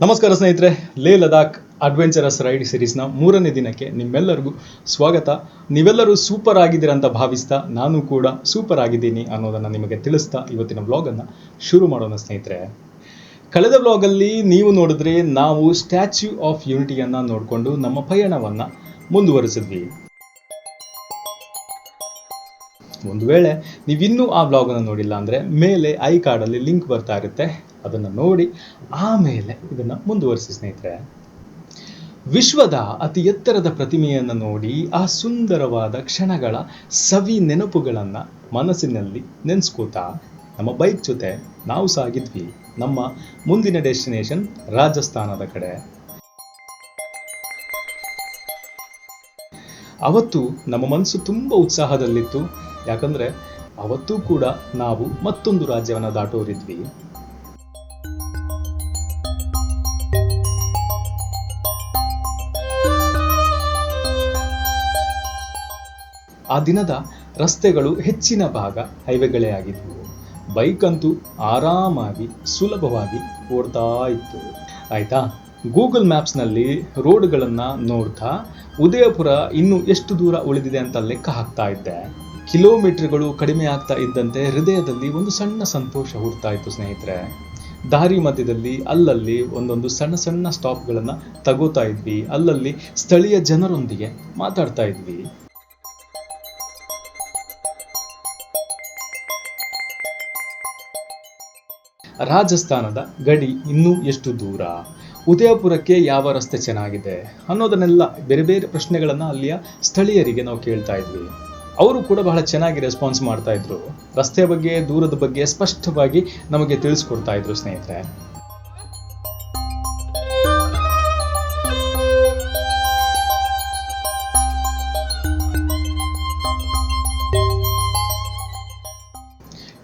ನಮಸ್ಕಾರ ಸ್ನೇಹಿತರೆ, ಲೇ ಲದಾಖ್ ಅಡ್ವೆಂಚರಸ್ ರೈಡ್ ಸಿರೀಸ್ನ 3ನೇ ದಿನಕ್ಕೆ ನಿಮ್ಮೆಲ್ಲರಿಗೂ ಸ್ವಾಗತ. ನೀವೆಲ್ಲರೂ ಸೂಪರ್ ಆಗಿದ್ದೀರಾ ಅಂತ ಭಾವಿಸ್ತಾ ನಾನು ಕೂಡ ಸೂಪರ್ ಆಗಿದ್ದೀನಿ ಅನ್ನೋದನ್ನು ನಿಮಗೆ ತಿಳಿಸ್ತಾ ಇವತ್ತಿನ ವ್ಲಾಗನ್ನು ಶುರು ಮಾಡೋಣ ಸ್ನೇಹಿತರೆ. ಕಳೆದ ವ್ಲಾಗಲ್ಲಿ ನೀವು ನೋಡಿದ್ರೆ ನಾವು ಸ್ಟ್ಯಾಚ್ಯೂ ಆಫ್ ಯೂನಿಟಿಯನ್ನು ನೋಡಿಕೊಂಡು ನಮ್ಮ ಪಯಣವನ್ನು ಮುಂದುವರಿಸಿದ್ವಿ. ಒಂದು ವೇಳೆ ನೀವಿನ್ನೂ ಆ ವ್ಲಾಗನ್ನು ನೋಡಿಲ್ಲ ಅಂದರೆ ಮೇಲೆ ಐ ಕಾರ್ಡಲ್ಲಿ ಲಿಂಕ್ ಬರ್ತಾ ಇರುತ್ತೆ, ಅದನ್ನು ನೋಡಿ ಆಮೇಲೆ ಇದನ್ನು ಮುಂದುವರಿಸಿ ಸ್ನೇಹಿತರೆ. ವಿಶ್ವದ ಅತಿ ಎತ್ತರದ ಪ್ರತಿಮೆಯನ್ನು ನೋಡಿ ಆ ಸುಂದರವಾದ ಕ್ಷಣಗಳ ಸವಿ ನೆನಪುಗಳನ್ನು ಮನಸ್ಸಿನಲ್ಲಿ ನೆನೆಸ್ಕೋತಾ ನಮ್ಮ ಬೈಕ್ ಜೊತೆ ನಾವು ಸಾಗಿದ್ವಿ ನಮ್ಮ ಮುಂದಿನ ಡೆಸ್ಟಿನೇಷನ್ ರಾಜಸ್ಥಾನದ ಕಡೆ. ಅವತ್ತು ನಮ್ಮ ಮನಸ್ಸು ತುಂಬ ಉತ್ಸಾಹದಲ್ಲಿತ್ತು, ಯಾಕಂದರೆ ಅವತ್ತೂ ಕೂಡ ನಾವು ಮತ್ತೊಂದು ರಾಜ್ಯವನ್ನು ದಾಟೋರಿದ್ವಿ. ಆ ದಿನದ ರಸ್ತೆಗಳು ಹೆಚ್ಚಿನ ಭಾಗ ಹೈವೇಗಳೇ ಆಗಿದ್ವು. ಬೈಕ್ ಅಂತೂ ಆರಾಮಾಗಿ ಸುಲಭವಾಗಿ ಓಡ್ತಾ ಇತ್ತು. ಆಯಿತಾ, ಗೂಗಲ್ ಮ್ಯಾಪ್ಸ್ನಲ್ಲಿ ರೋಡ್ಗಳನ್ನು ನೋಡ್ತಾ ಉದಯಪುರ ಇನ್ನೂ ಎಷ್ಟು ದೂರ ಉಳಿದಿದೆ ಅಂತ ಲೆಕ್ಕ ಹಾಕ್ತಾ ಇದ್ದೆ. ಕಿಲೋಮೀಟರ್ಗಳು ಕಡಿಮೆ ಆಗ್ತಾ ಇದ್ದಂತೆ ಹೃದಯದಲ್ಲಿ ಒಂದು ಸಣ್ಣ ಸಂತೋಷ ಹುಡ್ತಾ ಇತ್ತು ಸ್ನೇಹಿತರೆ. ದಾರಿ ಮಧ್ಯದಲ್ಲಿ ಅಲ್ಲಲ್ಲಿ ಒಂದೊಂದು ಸಣ್ಣ ಸಣ್ಣ ಸ್ಟಾಪ್ಗಳನ್ನು ತಗೋತಾ ಇದ್ವಿ, ಅಲ್ಲಲ್ಲಿ ಸ್ಥಳೀಯ ಜನರೊಂದಿಗೆ ಮಾತಾಡ್ತಾ ಇದ್ವಿ. ರಾಜಸ್ಥಾನದ ಗಡಿ ಇನ್ನೂ ಎಷ್ಟು ದೂರ, ಉದಯಪುರಕ್ಕೆ ಯಾವ ರಸ್ತೆ ಚೆನ್ನಾಗಿದೆ ಅನ್ನೋದನ್ನೆಲ್ಲ ಬೇರೆ ಬೇರೆ ಪ್ರಶ್ನೆಗಳನ್ನು ಅಲ್ಲಿಯ ಸ್ಥಳೀಯರಿಗೆ ನಾವು ಕೇಳ್ತಾ ಇದ್ವಿ. ಅವರು ಕೂಡ ಬಹಳ ಚೆನ್ನಾಗಿ ರೆಸ್ಪಾನ್ಸ್ ಮಾಡ್ತಾ ಇದ್ರು. ರಸ್ತೆಯ ಬಗ್ಗೆ, ದೂರದ ಬಗ್ಗೆ ಸ್ಪಷ್ಟವಾಗಿ ನಮಗೆ ತಿಳಿಸ್ಕೊಡ್ತಾ ಇದ್ರು ಸ್ನೇಹಿತರೆ.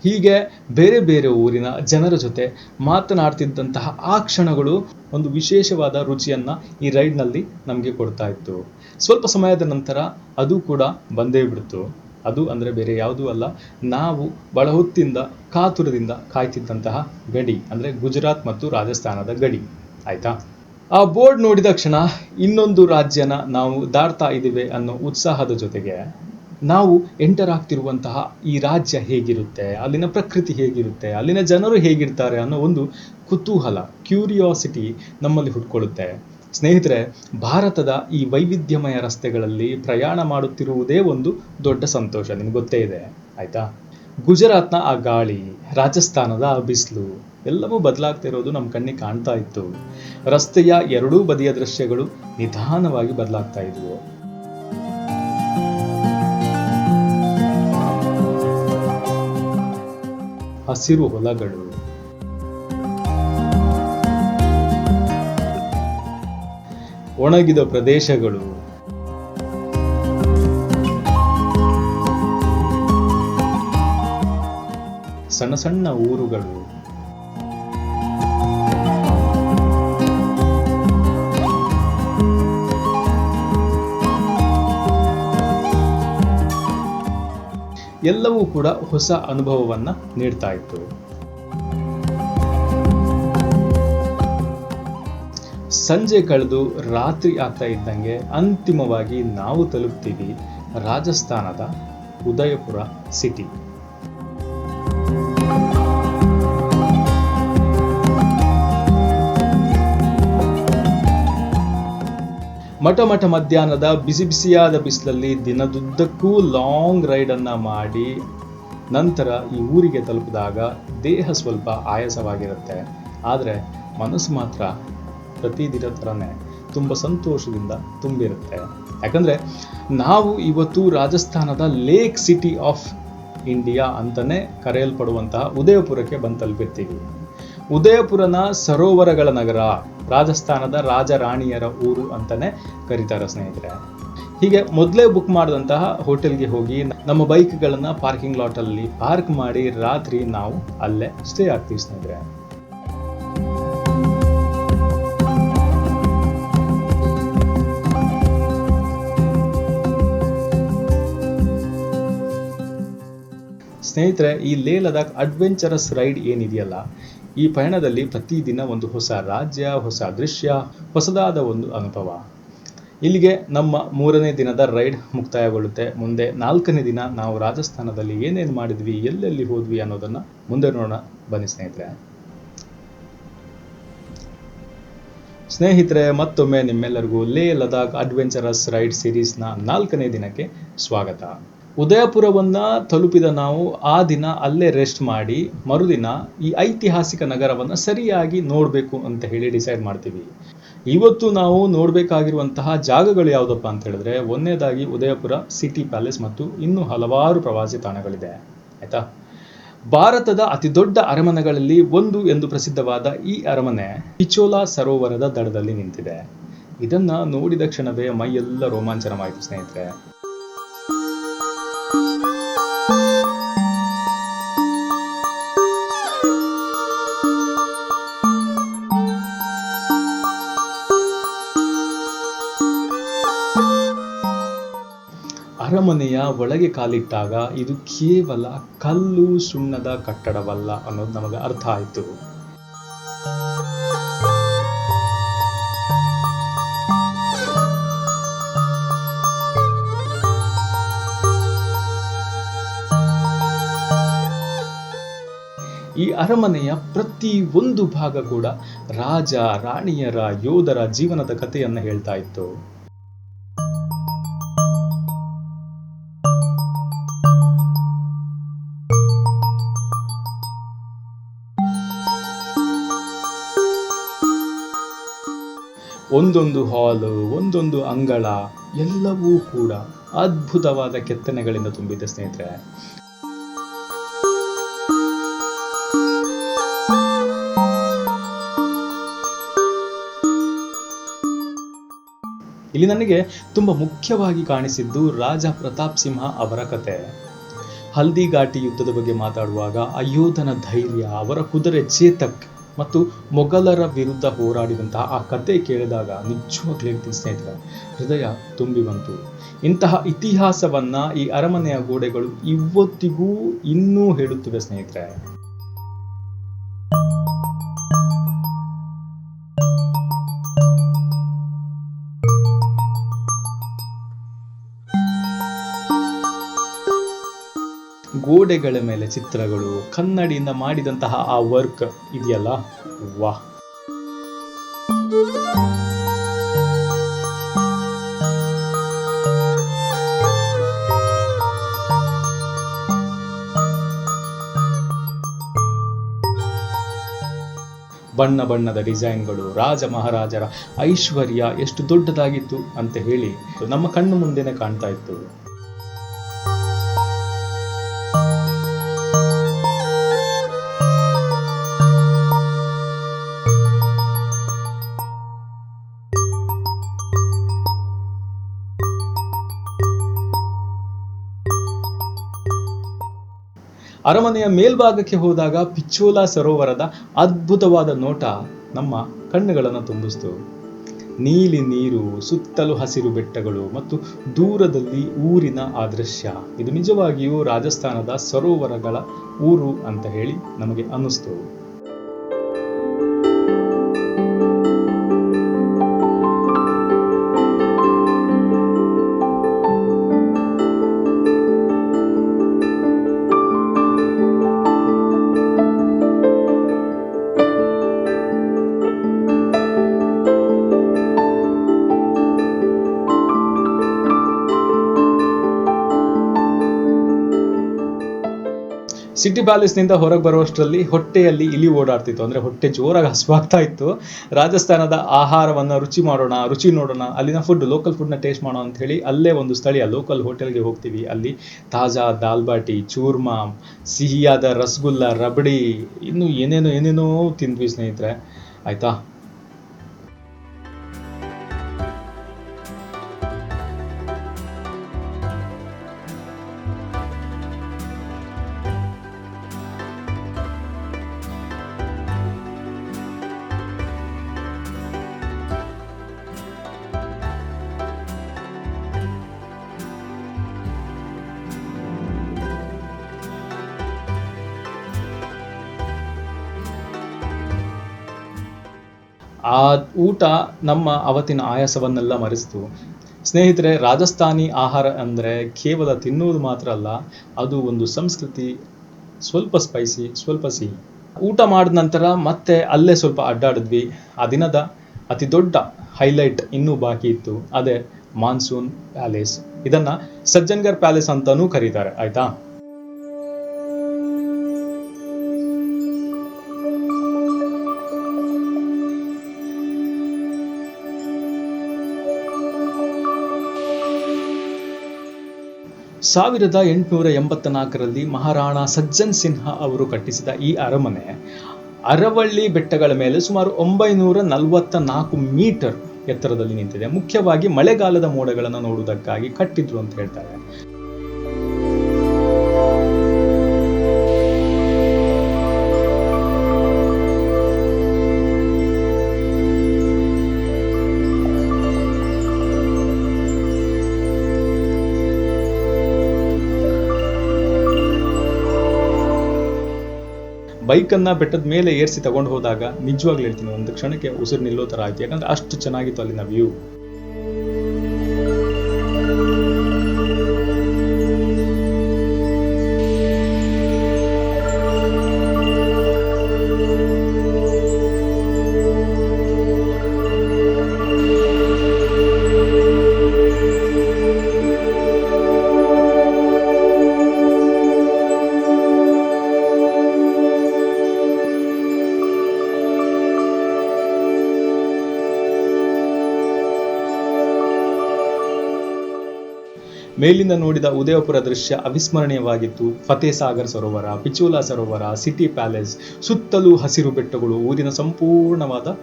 ಹೀಗೆ ಬೇರೆ ಬೇರೆ ಊರಿನ ಜನರ ಜೊತೆ ಮಾತನಾಡ್ತಿದ್ದಂತಹ ಆ ಕ್ಷಣಗಳು ಒಂದು ವಿಶೇಷವಾದ ರುಚಿಯನ್ನು ಈ ರೈಡ್ನಲ್ಲಿ ನಮಗೆ ಕೊಡ್ತಾ ಇತ್ತು. ಸ್ವಲ್ಪ ಸಮಯದ ನಂತರ ಅದು ಕೂಡ ಬಂದೇ ಬಿಡ್ತು. ಅದು ಅಂದರೆ ಬೇರೆ ಯಾವುದೂ ಅಲ್ಲ, ನಾವು ಬಹಳ ಹೊತ್ತಿಂದ ಕಾತುರದಿಂದ ಕಾಯ್ತಿದ್ದಂತಹ ಗಡಿ, ಅಂದರೆ ಗುಜರಾತ್ ಮತ್ತು ರಾಜಸ್ಥಾನದ ಗಡಿ. ಆಯಿತಾ, ಆ ಬೋರ್ಡ್ ನೋಡಿದ ಕ್ಷಣ ಇನ್ನೊಂದು ರಾಜ್ಯನ ನಾವು ದಾಟ್ತಾ ಇದ್ದೀವಿ ಅನ್ನೋ ಉತ್ಸಾಹದ ಜೊತೆಗೆ ನಾವು ಎಂಟರ್ ಆಗ್ತಿರುವಂತಹ ಈ ರಾಜ್ಯ ಹೇಗಿರುತ್ತೆ, ಅಲ್ಲಿನ ಪ್ರಕೃತಿ ಹೇಗಿರುತ್ತೆ, ಅಲ್ಲಿನ ಜನರು ಹೇಗಿರ್ತಾರೆ ಅನ್ನೋ ಒಂದು ಕುತೂಹಲ, ಕ್ಯೂರಿಯಾಸಿಟಿ ನಮ್ಮಲ್ಲಿ ಹುಟ್ಕೊಳ್ಳುತ್ತೆ ಸ್ನೇಹಿತರೆ. ಭಾರತದ ಈ ವೈವಿಧ್ಯಮಯ ರಸ್ತೆಗಳಲ್ಲಿ ಪ್ರಯಾಣ ಮಾಡುತ್ತಿರುವುದೇ ಒಂದು ದೊಡ್ಡ ಸಂತೋಷ, ನಿಮ್ಗೆ ಗೊತ್ತೇ ಇದೆ ಆಯಿತಾ. ಗುಜರಾತ್ನ ಆ ಗಾಳಿ, ರಾಜಸ್ಥಾನದ ಆ ಬಿಸಿಲು ಎಲ್ಲವೂ ಬದಲಾಗ್ತಿರೋದು ನಮ್ಮ ಕಣ್ಣಿಗೆ ಕಾಣ್ತಾ ಇತ್ತು. ರಸ್ತೆಯ ಎರಡೂ ಬದಿಯ ದೃಶ್ಯಗಳು ನಿಧಾನವಾಗಿ ಬದಲಾಗ್ತಾ ಇದ್ವು. ಹಸಿರು ಹೊಲಗಳು, ಒಣಗಿದ ಪ್ರದೇಶಗಳು, ಸಣ್ಣ ಸಣ್ಣ ಊರುಗಳು, ಎಲ್ಲವೂ ಕೂಡ ಹೊಸ ಅನುಭವವನ್ನು ನೀಡ್ತಾ ಇತ್ತು. ಸಂಜೆ ಕಳೆದು ರಾತ್ರಿ ಆಗ್ತಾ ಇದ್ದಂಗೆ ಅಂತಿಮವಾಗಿ ನಾವು ತಲುಪ್ತೀವಿ ರಾಜಸ್ಥಾನದ ಉದಯಪುರ ಸಿಟಿ. ಮಠ ಮಧ್ಯಾಹ್ನದ ಬಿಸಿ ಬಿಸಿಯಾದ ಬಿಸಿಲಲ್ಲಿ ದಿನದುದ್ದಕ್ಕೂ ಲಾಂಗ್ ರೈಡನ್ನು ಮಾಡಿ ನಂತರ ಈ ಊರಿಗೆ ತಲುಪಿದಾಗ ದೇಹ ಸ್ವಲ್ಪ ಆಯಾಸವಾಗಿರುತ್ತೆ, ಆದರೆ ಮನಸ್ಸು ಮಾತ್ರ ಪ್ರತಿದಿನ ಥರನೇ ತುಂಬ ಸಂತೋಷದಿಂದ ತುಂಬಿರುತ್ತೆ. ಯಾಕಂದರೆ ನಾವು ಇವತ್ತು ರಾಜಸ್ಥಾನದ ಲೇಕ್ ಸಿಟಿ ಆಫ್ ಇಂಡಿಯಾ ಅಂತಲೇ ಕರೆಯಲ್ಪಡುವಂತಹ ಉದಯಪುರಕ್ಕೆ ಬಂದು ತಲುಪಿರ್ತೀವಿ. ಉದಯಪುರನ ಸರೋವರಗಳ ನಗರ, ರಾಜಸ್ಥಾನದ ರಾಜರಾಣಿಯರ ಊರು ಅಂತಲೇ ಕರೀತಾರೆ ಸ್ನೇಹಿತರೆ. ಹೀಗೆ ಮೊದಲೇ ಬುಕ್ ಮಾಡಿದಂತಹ ಹೋಟೆಲ್ಗೆ ಹೋಗಿ ನಮ್ಮ ಬೈಕ್ಗಳನ್ನು ಪಾರ್ಕಿಂಗ್ ಲಾಟಲ್ಲಿ ಪಾರ್ಕ್ ಮಾಡಿ ರಾತ್ರಿ ನಾವು ಅಲ್ಲೇ ಸ್ಟೇ ಆಗ್ತೀವಿ ಸ್ನೇಹಿತರೆ. ಸ್ನೇಹಿತರೆ, ಈ ಲೇ ಲದಾಖ್ ಅಡ್ವೆಂಚರಸ್ ರೈಡ್ ಏನಿದೆಯಲ್ಲ, ಈ ಪಯಣದಲ್ಲಿ ಪ್ರತಿದಿನ ಒಂದು ಹೊಸ ರಾಜ್ಯ, ಹೊಸ ದೃಶ್ಯ, ಹೊಸದಾದ ಒಂದು ಅನುಭವ. ಇಲ್ಲಿಗೆ ನಮ್ಮ 3ನೇ ದಿನದ ರೈಡ್ ಮುಕ್ತಾಯಗೊಳ್ಳುತ್ತೆ. ಮುಂದೆ 4ನೇ ದಿನ ನಾವು ರಾಜಸ್ಥಾನದಲ್ಲಿ ಏನೇನು ಮಾಡಿದ್ವಿ, ಎಲ್ಲೆಲ್ಲಿ ಹೋದ್ವಿ ಅನ್ನೋದನ್ನ ಮುಂದೆ ನೋಡೋಣ. ಬನ್ನಿ ಸ್ನೇಹಿತರೆ, ಮತ್ತೊಮ್ಮೆ ನಿಮ್ಮೆಲ್ಲರಿಗೂ ಲೇ ಲದಾಖ್ ಅಡ್ವೆಂಚರಸ್ ರೈಡ್ ಸೀರೀಸ್ನ 4ನೇ ದಿನಕ್ಕೆ ಸ್ವಾಗತ. ಉದಯಪುರವನ್ನ ತಲುಪಿದ ನಾವು ಆ ದಿನ ಅಲ್ಲೇ ರೆಸ್ಟ್ ಮಾಡಿ ಮರುದಿನ ಈ ಐತಿಹಾಸಿಕ ನಗರವನ್ನ ಸರಿಯಾಗಿ ನೋಡಬೇಕು ಅಂತ ಹೇಳಿ ಡಿಸೈಡ್ ಮಾಡ್ತೀವಿ. ಇವತ್ತು ನಾವು ನೋಡಬೇಕಾಗಿರುವಂತಹ ಜಾಗಗಳು ಯಾವುದಪ್ಪ ಅಂತ ಹೇಳಿದ್ರೆ, ಒಂದನೇದಾಗಿ ಉದಯಪುರ ಸಿಟಿ ಪ್ಯಾಲೇಸ್ ಮತ್ತು ಇನ್ನೂ ಹಲವಾರು ಪ್ರವಾಸಿ ತಾಣಗಳಿದೆ. ಆಯ್ತಾ? ಭಾರತದ ಅತಿ ದೊಡ್ಡ ಅರಮನೆಗಳಲ್ಲಿ ಒಂದು ಎಂದು ಪ್ರಸಿದ್ಧವಾದ ಈ ಅರಮನೆ ಪಿಚೋಲಾ ಸರೋವರದ ದಡದಲ್ಲಿ ನಿಂತಿದೆ. ಇದನ್ನ ನೋಡಿದ ಕ್ಷಣವೇ ಮೈಯೆಲ್ಲ ರೋಮಾಂಚನವಾಯಿತು ಸ್ನೇಹಿತರೆ. ಅರಮನೆಯ ಒಳಗೆ ಕಾಲಿಟ್ಟಾಗ ಇದು ಕೇವಲ ಕಲ್ಲು ಸುಣ್ಣದ ಕಟ್ಟಡವಲ್ಲ ಅನ್ನೋದು ನಮಗೆ ಅರ್ಥ ಆಯಿತು. ಈ ಅರಮನೆಯ ಪ್ರತಿ ಒಂದು ಭಾಗ ಕೂಡ ರಾಜ, ರಾಣಿಯರ, ಯೋಧರ ಜೀವನದ ಕಥೆಯನ್ನ ಹೇಳ್ತಾ ಇತ್ತು. ಒಂದೊಂದು ಹಾಲು, ಒಂದೊಂದು ಅಂಗಳ ಎಲ್ಲವೂ ಕೂಡ ಅದ್ಭುತವಾದ ಕೆತ್ತನೆಗಳಿಂದ ತುಂಬಿದೆ ಸ್ನೇಹಿತರೆ. ಇಲ್ಲಿ ನನಗೆ ತುಂಬಾ ಮುಖ್ಯವಾಗಿ ಕಾಣಿಸಿದ್ದು ರಾಜ ಪ್ರತಾಪ್ ಸಿಂಹ ಅವರ ಕತೆ. ಹಲ್ದಿ ಘಾಟಿ ಯುದ್ಧದ ಬಗ್ಗೆ ಮಾತಾಡುವಾಗ ಆ ಯೋಧನ ಧೈರ್ಯ, ಅವರ ಕುದುರೆ ಚೇತಕ್ ಮತ್ತು ಮೊಘಲರ ವಿರುದ್ಧ ಹೋರಾಡಿದಂತಹ ಆ ಕತೆ ಕೇಳಿದಾಗ ನಿಜವಾಗ್ಲೂ ಹೇಳ್ತೀನಿ ಸ್ನೇಹಿತರೆ, ಹೃದಯ ತುಂಬಿ ಬಂತು. ಇಂತಹ ಇತಿಹಾಸವನ್ನ ಈ ಅರಮನೆಯ ಗೋಡೆಗಳು ಇವತ್ತಿಗೂ ಇನ್ನೂ ಹೇಳುತ್ತಿವೆ ಸ್ನೇಹಿತರೆ. ಗೋಡೆಗಳ ಮೇಲೆ ಚಿತ್ರಗಳು, ಕನ್ನಡಿಯಿಂದ ಮಾಡಿದಂತಹ ಆ ವರ್ಕ್ ಇದೆಯಲ್ಲ, ವಾಹ್! ಬಣ್ಣ ಬಣ್ಣದ ಡಿಸೈನ್ಗಳು, ರಾಜ ಮಹಾರಾಜರ ಐಶ್ವರ್ಯ ಎಷ್ಟು ದೊಡ್ಡದಾಗಿತ್ತು ಅಂತ ಹೇಳಿ ನಮ್ಮ ಕಣ್ಣು ಮುಂದೆನೆ ಕಾಣ್ತಾ ಇತ್ತು. ಅರಮನೆಯ ಮೇಲ್ಭಾಗಕ್ಕೆ ಹೋದಾಗ ಪಿಚೋಲಾ ಸರೋವರದ ಅದ್ಭುತವಾದ ನೋಟ ನಮ್ಮ ಕಣ್ಣುಗಳನ್ನು ತುಂಬಿಸ್ತು. ನೀಲಿ ನೀರು, ಸುತ್ತಲೂ ಹಸಿರು ಬೆಟ್ಟಗಳು ಮತ್ತು ದೂರದಲ್ಲಿ ಊರಿನ ಆ ದೃಶ್ಯ, ಇದು ನಿಜವಾಗಿಯೂ ರಾಜಸ್ಥಾನದ ಸರೋವರಗಳ ಊರು ಅಂತ ಹೇಳಿ ನಮಗೆ ಅನ್ನಿಸ್ತು. ಸಿಟಿ ಪ್ಯಾಲೇಸ್ನಿಂದ ಹೊರಗೆ ಬರುವಷ್ಟರಲ್ಲಿ ಹೊಟ್ಟೆಯಲ್ಲಿ ಇಲಿ ಓಡಾಡ್ತಿತ್ತು. ಅಂದರೆ ಹೊಟ್ಟೆ ಜೋರಾಗಿ ಹಸಿವಾಗ್ತಾ ಇತ್ತು. ರಾಜಸ್ಥಾನದ ಆಹಾರವನ್ನು ರುಚಿ ನೋಡೋಣ, ಅಲ್ಲಿನ ಲೋಕಲ್ ಫುಡ್ನ ಟೇಸ್ಟ್ ಮಾಡೋಣ ಅಂತ ಹೇಳಿ ಅಲ್ಲೇ ಒಂದು ಸ್ಥಳೀಯ ಲೋಕಲ್ ಹೋಟೆಲ್ಗೆ ಹೋಗ್ತೀವಿ. ಅಲ್ಲಿ ತಾಜಾ ದಾಲ್ ಬಾಟಿ, ಚೂರ್ಮಾ, ಸಿಹಿಯಾದ ರಸಗುಲ್ಲ, ರಬಡಿ, ಇನ್ನು ಏನೇನೋ ತಿಂದ್ವಿ ಸ್ನೇಹಿತರೆ. ಆಯ್ತಾ? ಆ ಊಟ ನಮ್ಮ ಅವತ್ತಿನ ಆಯಾಸವನ್ನೆಲ್ಲ ಮರೆಸಿತು. ಸ್ನೇಹಿತರೆ, ರಾಜಸ್ಥಾನಿ ಆಹಾರ ಅಂದರೆ ಕೇವಲ ತಿನ್ನುವುದು ಮಾತ್ರ ಅಲ್ಲ, ಅದು ಒಂದು ಸಂಸ್ಕೃತಿ. ಸ್ವಲ್ಪ ಸ್ಪೈಸಿ, ಸ್ವಲ್ಪ ಸಿಹಿ. ಊಟ ಮಾಡಿದ ನಂತರ ಮತ್ತೆ ಅಲ್ಲೇ ಸ್ವಲ್ಪ ಅಡ್ಡಾಡಿದ್ವಿ. ಆ ದಿನದ ಅತಿ ದೊಡ್ಡ ಹೈಲೈಟ್ ಇನ್ನೂ ಬಾಕಿ ಇತ್ತು, ಅದೇ ಮಾನ್ಸೂನ್ ಪ್ಯಾಲೇಸ್. ಇದನ್ನ ಸಜ್ಜನ್ಗರ್ ಪ್ಯಾಲೇಸ್ ಅಂತಾನೂ ಕರೀತಾರೆ, ಆಯ್ತಾ. ಸಾವಿರದ 884ರಲ್ಲಿ ಮಹಾರಾಣಾ ಸಜ್ಜನ್ ಸಿನ್ಹಾ ಅವರು ಕಟ್ಟಿಸಿದ ಈ ಅರಮನೆ ಅರವಳ್ಳಿ ಬೆಟ್ಟಗಳ ಮೇಲೆ ಸುಮಾರು 944 ಮೀಟರ್ ಎತ್ತರದಲ್ಲಿ ನಿಂತಿದೆ. ಮುಖ್ಯವಾಗಿ ಮಳೆಗಾಲದ ಮೋಡಗಳನ್ನು ನೋಡುವುದಕ್ಕಾಗಿ ಕಟ್ಟಿದ್ರು ಅಂತ ಹೇಳ್ತಾರೆ. ಬೈಕನ್ನು ಬೆಟ್ಟದ ಮೇಲೆ ಏರಿಸಿ ತಗೊಂಡು ಹೋದಾಗ ನಿಜವಾಗ್ಲೂ ಹೇಳ್ತೀನಿ, ಒಂದು ಕ್ಷಣಕ್ಕೆ ಉಸಿರು ನಿಲ್ಲೋ ಥರ ಆಯ್ತು. ಯಾಕಂದ್ರೆ ಅಷ್ಟು ಚೆನ್ನಾಗಿತ್ತು ಅಲ್ಲಿನ ವ್ಯೂ. ಮೇಲಿಂದ ನೋಡಿದ ಉದಯಪುರ ದೃಶ್ಯ ಅವಿಸ್ಮರಣೀಯವಾಗಿತ್ತು. ಫತೇ ಸಾಗರ್ ಸರೋವರ, ಪಿಚೋಲಾ ಸರೋವರ, ಸಿಟಿ ಪ್ಯಾಲೇಸ್, ಸುತ್ತಲೂ ಹಸಿರು ಬೆಟ್ಟಗಳು ಊರಿನ ಸಂಪೂರ್ಣವಾದ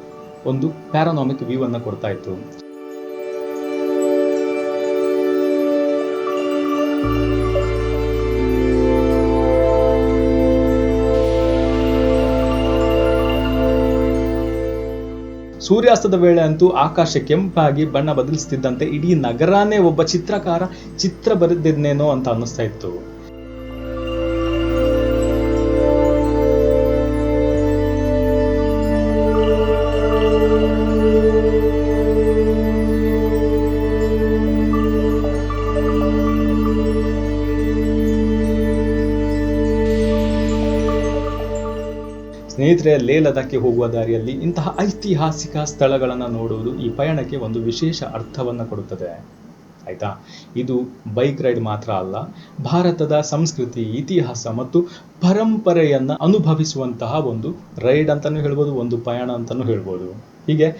ಒಂದು ಪ್ಯಾರಾನಾಮಿಕ್ ವ್ಯೂ ಅನ್ನು ಕೊಡ್ತಾ ಇತ್ತು. ಸೂರ್ಯಾಸ್ತದ ವೇಳೆ ಅಂತೂ ಆಕಾಶ ಕೆಂಪಾಗಿ ಬಣ್ಣ ಬದಲಿಸ್ತಿದ್ದಂತೆ ಇಡೀ ನಗರನೇ ಒಬ್ಬ ಚಿತ್ರಕಾರ ಚಿತ್ರ ಬರೆದಿದ್ನೇನೋ ಅಂತ ಅನ್ನಿಸ್ತಾ ಇತ್ತು. ಸ್ನೇಹಿತರೆ, ಲೇ ಲದಾಖ್ಗೆ ಹೋಗುವ ದಾರಿಯಲ್ಲಿ ಇಂತಹ ಐತಿಹಾಸಿಕ ಸ್ಥಳಗಳನ್ನು ನೋಡುವುದು ಈ ಪಯಣಕ್ಕೆ ಒಂದು ವಿಶೇಷ ಅರ್ಥವನ್ನು ಕೊಡುತ್ತದೆ, ಆಯ್ತಾ. ಇದು ಬೈಕ್ ರೈಡ್ ಮಾತ್ರ ಅಲ್ಲ, ಭಾರತದ ಸಂಸ್ಕೃತಿ, ಇತಿಹಾಸ ಮತ್ತು ಪರಂಪರೆಯನ್ನು ಅನುಭವಿಸುವಂತಹ ಒಂದು ರೈಡ್ ಅಂತಲೂ ಹೇಳ್ಬೋದು, ಒಂದು ಪಯಣ ಅಂತಲೂ ಹೇಳ್ಬೋದು. ಹೀಗೆ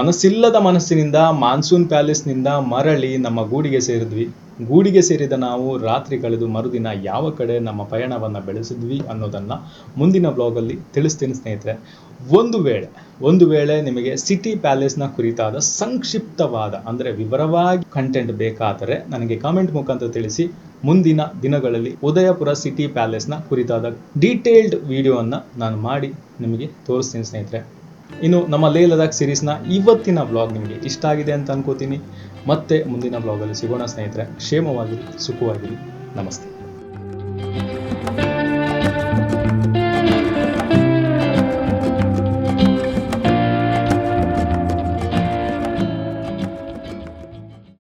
ಮನಸ್ಸಿಲ್ಲದ ಮನಸ್ಸಿನಿಂದ ಮಾನ್ಸೂನ್ ಪ್ಯಾಲೇಸ್ನಿಂದ ಮರಳಿ ನಮ್ಮ ಗೂಡಿಗೆ ಸೇರಿದ್ವಿ. ಗೂಡಿಗೆ ಸೇರಿದ ನಾವು ರಾತ್ರಿ ಕಳೆದು ಮರುದಿನ ಯಾವ ಕಡೆ ನಮ್ಮ ಪಯಣವನ್ನು ಬೆಳೆಸಿದ್ವಿ ಅನ್ನೋದನ್ನು ಮುಂದಿನ ಬ್ಲಾಗಲ್ಲಿ ತಿಳಿಸ್ತೀನಿ ಸ್ನೇಹಿತರೆ. ಒಂದು ವೇಳೆ ನಿಮಗೆ ಸಿಟಿ ಪ್ಯಾಲೇಸ್ನ ಕುರಿತಾದ ಸಂಕ್ಷಿಪ್ತವಾದ ಅಂದರೆ ವಿವರವಾಗಿ ಕಂಟೆಂಟ್ ಬೇಕಾದರೆ ನನಗೆ ಕಾಮೆಂಟ್ ಮುಖಾಂತರ ತಿಳಿಸಿ. ಮುಂದಿನ ದಿನಗಳಲ್ಲಿ ಉದಯಪುರ ಸಿಟಿ ಪ್ಯಾಲೇಸ್ನ ಕುರಿತಾದ ಡೀಟೇಲ್ಡ್ ವಿಡಿಯೋವನ್ನು ನಾನು ಮಾಡಿ ನಿಮಗೆ ತೋರಿಸ್ತೀನಿ ಸ್ನೇಹಿತರೆ. ಇನ್ನು ನಮ್ಮ ಲೇ ಲದಾಖ್ ಸೀರೀಸ್ನ ಇವತ್ತಿನ ಬ್ಲಾಗ್ ನಿಮಗೆ ಇಷ್ಟ ಆಗಿದೆ ಅಂತ ಅನ್ಕೋತೀನಿ. ಮತ್ತೆ ಮುಂದಿನ ಬ್ಲಾಗಲ್ಲಿ ಸಿಗೋಣ ಸ್ನೇಹಿತರೆ. ಕ್ಷೇಮವಾಗಿರಿ, ಸುಖವಾಗಿರಿ. ನಮಸ್ತೆ.